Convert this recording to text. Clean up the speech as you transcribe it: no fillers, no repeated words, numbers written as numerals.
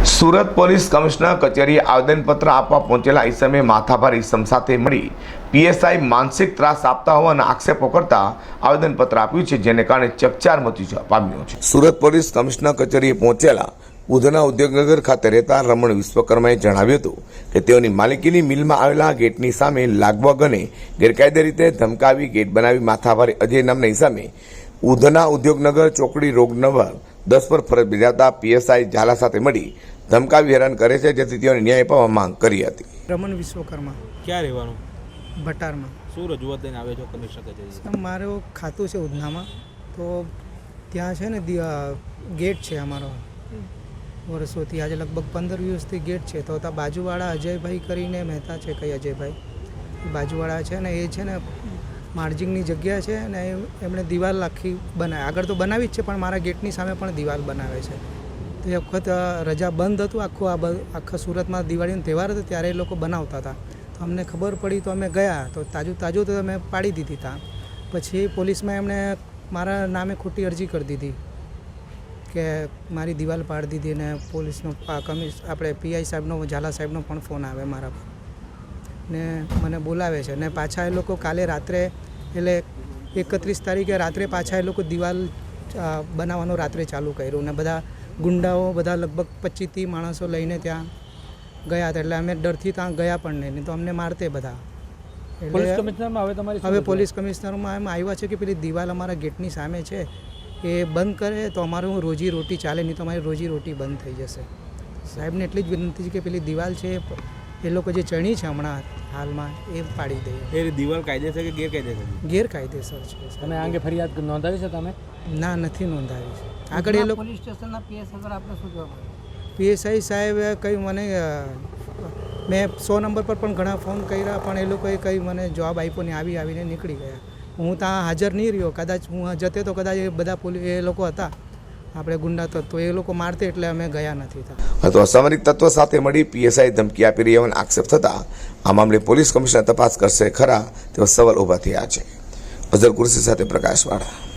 Surat police commissioner કચેરીએ આવેદનપત્ર આપવા પહોંચેલા ઈસમે માથાભાર ઈસમ સાથે મળી પીએસઆઈ માનસિક ત્રાસ આપતા હોવાના આક્ષેપો કરતા આવેદનપત્ર આપ્યું છે, જેને કારણે ચકચાર મચી જવા પામ્યો છે। સુરત પોલીસ કમિશનર કચેરીએ પહોંચેલા ઉધના ઉદ્યોગનગર ખાતે રહેતા રમણ વિશ્વકર્માએ જણાવ્યું હતું કે તેઓની માલિકીની મિલમાં આવેલા ગેટની સામે લાગવગ અને ગેરકાયદે રીતે ધમકાવી ગેટ બનાવી માથાભારે અજય નામના ઈસમે ઉધના ઉદ્યોગનગર ચોકડી રોગ નંબર 10 પર ફરજ બજાવતા પીએસઆઈ ઝાલા સાથે મળી ધમકાવી હેરાન કરે છે, જેથી તેઓને ન્યાય અપાવવા માંગ કરી હતી। રમણ વિશ્વકર્મા ક્યાં રહેવાનું? ભટારમાં। શું રજૂઆત લઈને આવે છો કમિશનર કચેરી? મારું ખાતું છે ઉધનામાં, તો ત્યાં છે ને ગેટ છે અમારો વર્ષોથી, આજે લગભગ 15 દિવસથી ગેટ છે। તો ત્યાં બાજુવાળા અજયભાઈ કરીને મહેતા છે, કઈ અજયભાઈ બાજુવાળા છે ને, એ છે ને માર્જિંગની જગ્યા છે ને એમણે દિવાલ આખી બનાવી, આગળ તો બનાવી જ છે પણ મારા ગેટની સામે પણ દિવાલ બનાવે છે। તો એ વખત રજા બંધ હતું, આખા સુરતમાં દિવાળીનો તહેવાર હતો ત્યારે એ લોકો બનાવતા હતા। તો અમને ખબર પડી તો અમે ગયા, તો તાજું તો અમે પાડી દીધી ત્યાં। પછી પોલીસમાં એમણે મારા નામે ખોટી અરજી કરી દીધી કે મારી દિવાલ પાડી દીધી, અને પોલીસનો આપણે પીઆઈ સાહેબનો, ઝાલા સાહેબનો પણ ફોન આવે મારા પર ને મને બોલાવે છે। ને પાછા એ લોકો કાલે રાત્રે, એટલે 31 તારીખે રાત્રે પાછા એ લોકો દિવાલ બનાવવાનું રાત્રે ચાલુ કર્યું, ને બધા ગુંડાઓ બધા લગભગ 25-30 માણસો લઈને ત્યાં ગયા હતા। એટલે અમે ડરથી ત્યાં ગયા પણ નહીં, તો અમને મારતે બધા। પોલીસ કમિશનરમાં હવે પોલીસ કમિશનરમાં એમ આવ્યા છે કે પેલી દિવાલ અમારા ગેટની સામે છે એ બંધ કરે તો અમારું રોજી રોટી ચાલે, નહીં તો અમારી રોજી રોટી બંધ થઈ જશે। સાહેબને એટલી જ વિનંતી છે કે પેલી દિવાલ છે એ લોકો જે ચણી છે હમણાં હાલમાં એ પાડી દે। એ દિવાલ કાયદેસર કે ગેરકાયદેસર? ગેરકાયદેસર છે। તમે આ અંગે ફરિયાદ નોંધાવી છે તમે? ના, નથી નોંધાવી છે। આગળ એ લોકો પોલીસ સ્ટેશનના પીએસઆઈ પર આપણે શું જવાબ? પીએસઆઈ સાહેબે કંઈ મને, મેં 100 નંબર પર પણ ઘણા ફોન કર્યા પણ એ લોકોએ કંઈ મને જવાબ આપ્યો નહીં, આવીને નીકળી ગયા। હું ત્યાં હાજર નહીં રહ્યો, કદાચ હું જતે તો કદાચ એ બધા એ લોકો હતા આપણે ગુંડા તત્વો, એ લોકો મારતે એટલે અમે ગયા નથી ત્યાં। તો અસામરિક તત્વો સાથે મળી પીએસઆઈ ધમકી આપી રહ્યા હોવાના આક્ષેપ થતા આ મામલે પોલીસ કમિશનર તપાસ કરશે ખરા તેવા સવાલ ઊભા થયા છે। અઝર કુરશી સાથે પ્રકાશવાળા।